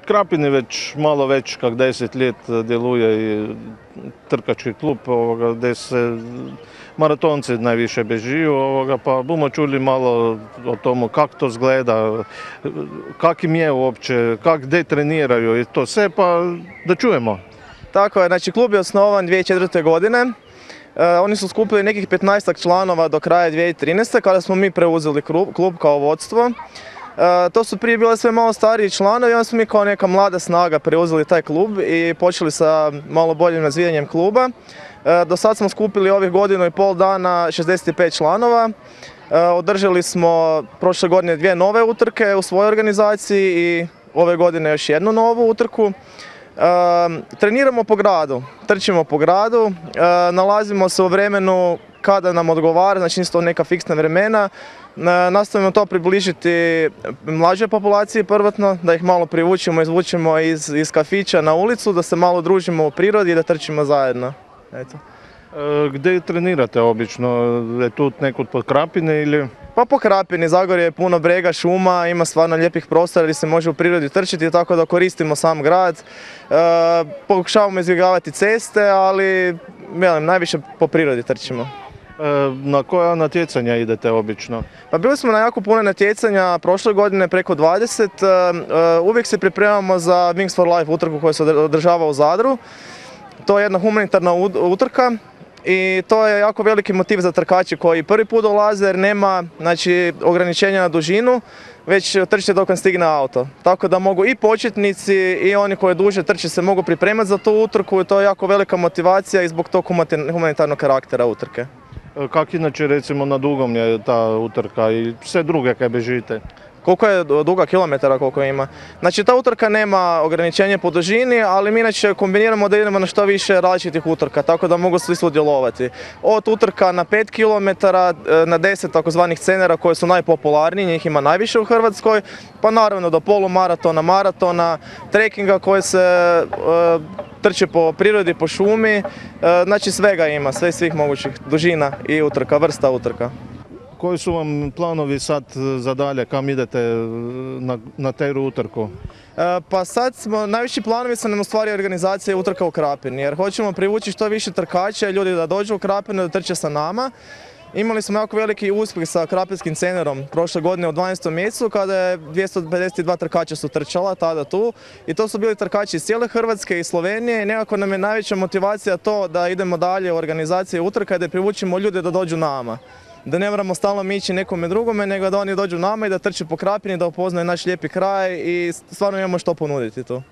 Krapini već kak 10 let djeluje i trkački klub gdje se maratonci najviše bežiju, pa bomo čuli malo o tomu kako to zgleda, kak im je uopće, gdje treniraju i to sve, pa da čujemo. Tako je, znači klub je osnovan 2004. godine. Oni su skupili nekih 15 članova do kraja 2013. kada smo mi preuzeli klub kao vodstvo. To su prije bile sve malo stariji članovi, onda smo mi kao neka mlada snaga preuzeli taj klub i počeli sa malo boljim razvijanjem kluba. Do sad smo skupili ovih godinu i pol dana 65 članova. Održali smo prošle godine 2 nove utrke u svojoj organizaciji i ove godine još jednu novu utrku. Treniramo po gradu, trčimo po gradu, nalazimo se u vremenu kada nam odgovara, znači nisu to neka fiksna vremena. Nastavimo to približiti mlađoj populaciji prvotno, da ih malo privučemo, izvučemo iz kafića na ulicu, da se malo družimo u prirodi i da trčimo zajedno. Eto. Gdje trenirate obično? Je tu nekud pod Krapine ili? Pa po Krapini, Zagorje je puno brega, šuma, ima stvarno lijepih prostora gdje se može u prirodi trčiti, tako da koristimo sam grad. Pokušavamo izbjegavati ceste, ali najviše po prirodi trčimo. Na koja natjecanja idete obično? Pa bili smo na jako puno natjecanja prošle godine, preko 20. Uvijek se pripremamo za Wings for Life utrku koja se održava u Zadru. To je jedna humanitarna utrka i to je jako veliki motiv za trkače koji prvi put dolaze jer nema ograničenja na dužinu, već trče dok vam stigne auto. Tako da mogu i početnici i oni koji duže trče se mogu pripremati za tu utrku i to je jako velika motivacija i zbog tog humanitarnog karaktera utrke. Kako inače recimo na Dugom je ta utrka i sve druge kaj bežite? Koliko je duga kilometara koliko ima. Znači ta utrka nema ograničenje po dužini, ali mi inače kombiniramo da idemo na što više različitih utrka, tako da mogu svi sudjelovati. Od utrka na 5 km, na 10 takozvanih scenera koje su najpopularniji, njih ima najviše u Hrvatskoj, pa naravno do polumaratona, maratona, trekinga koje se trče po prirodi, po šumi, znači svega ima, svih mogućih dužina i utrka, vrsta utrka. Koji su vam planovi sad za dalje, kam idete na teru utrku? Pa sad najviši planovi su nam u stvari organizacija utrka u Krapini, jer hoćemo privući što više trkača, ljudi da dođu u Krapinu, da trče sa nama. Imali smo jako veliki uspjeh sa Krapinskim scenerom prošle godine u 12. mjesecu kada je 252 trkača su trčala tada tu i to su bili trkači iz cijele Hrvatske i Slovenije i nekako nam je najveća motivacija to da idemo dalje u organizaciju utrka i da privučimo ljude da dođu nama. Da ne moramo stalno ići nekome drugome, nego da oni dođu nama i da trče po Krapini, da upoznaju naš lijepi kraj i stvarno imamo što ponuditi tu.